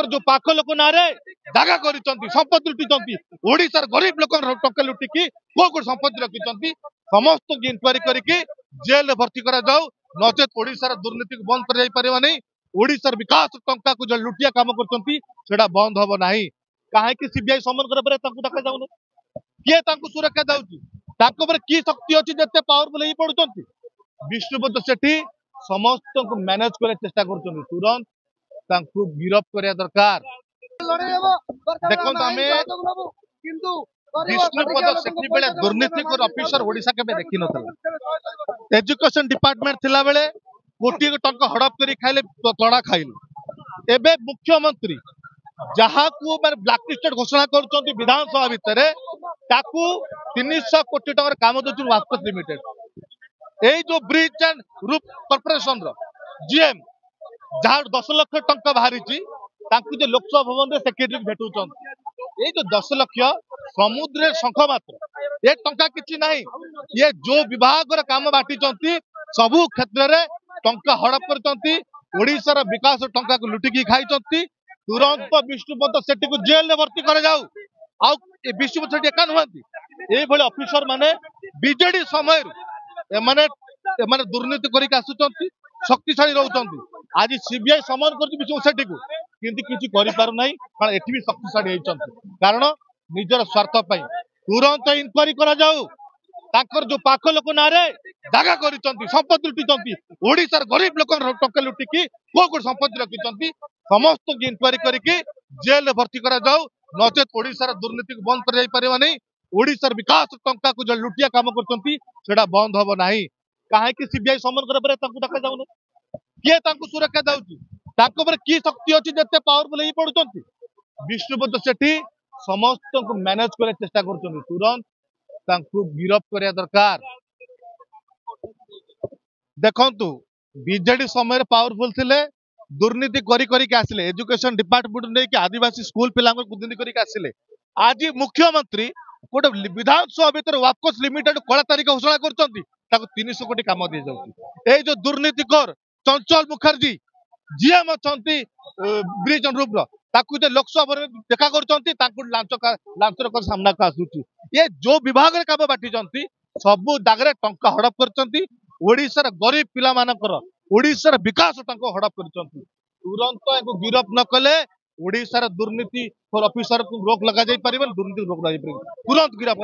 जो पाख लोक ना दागा कर संपत्ति लुटी ओडिशार गरीब लोक टंका लुटिकी को संपत्ति रखी समस्त इनक्वारी करके जेल भर्ती करा जाऊ नचेत ओडिशार दुर्नीति को बंद कर पारे ओडिशार विकास टंका को जो लुटिया काम कर बंद हम ना कहीं सीबीआई समन कर जाऊन किए सुरक्षा जाऊँगी कि शक्ति अच्छी जिते पावरफुल हो पड़ुंट विष्णुपद सेठी समस्त को मैनेज कर चेष्टा कर तुरंत गिरफ करा दरकार देखो विष्णुपद सेठी बेले दुर्नीति ऑफिसर ओडिशा के देखी ना एजुकेशन डिपार्टमेंट थिला बेले कोटी टंका हड़प कर खाइले तड़ा खाइले एबे मुख्यमंत्री जहाँ को ब्लैकलिस्टेड घोषणा कर विधानसभा भितर 300 कोटी टकर काम दौर वास्पत लिमिटेड यही जो bridge and roof corporation GM जहाँ 10 लाख टंका बाहरी जो लोकसभा भवन में सेक्रेटरी भेटुन ये जो 10 लाख समुद्र शंख मात्र ये टंका किसी ना ये जो विभाग काम बांटी सबु क्षेत्र में टंका हड़प कर विकास टंका को लुटिकी खाई तुरंत विष्णुपद सेठी को जेल भर्ती कर जाऊ विष्णुपद सेठी एका नुहति ये ऑफिसर माने बीजेडी समय माने दुर्नीति करके आसुचंती शक्तिशाली रहउचंती आज सीबीआई समन कर विष्णुपद सेठी को किंतु किछि करि पारु नाही कारण एठी भी शक्तिशाली होइचंती कारण निजर स्वार्थ पई तुरंत इनक्वारी करा जाऊ जो पाख लोक ना दागा कर संपत्ति लुटी ओडिशार गरीब लोक टंका लुटिकी को संपत्ति रखी समस्त इनक्वारी करके जेल भर्ती करा जाऊ नचेत ओडिशार दुर्नीति को बंद कर पारे ओडिशार विकास टंका को जो लुटिया काम कर बंद हम ना कहीं सीबीआई समन कर जाऊन किए सुरक्षा जाऊँगी कि शक्ति अच्छी जिते पावरफुल हो पड़ुंट विष्णुपद सेठी समस्त को मैनेज कर चेष्टा कर तुरंत गिरफ करा दरकार देखु बीजेडी समय पावरफुल थिले दुर्नीति करी आसिले एजुकेशन डिपार्टमेंट नहीं आदिवासी स्कूल पिला दुर्नीति करी आसिले आज मुख्यमंत्री गोटे विधानसभा भीतर वापस लिमिटेड कला तारीख घोषणा कर 300 कोटी काम दी जाऊँगी ये जो दुर्नीतिकर चंचल मुखर्जी जीएम अच्छा ब्रिज एंड रूफ जो लोकसभा देखा कर सामना को आसूची ये जो विभाग में काम बांटी सबू दागरे टंका हड़प कर गरीब पिला ओडिशार विकास टंका हड़प कर तुरंत गिरफ न कले ओडिशार दुर्नीति ऑफिसर को रोक लगा जाई परिबन दुर्नीति रोक लगा जाई परिबन तुरंत गिरफ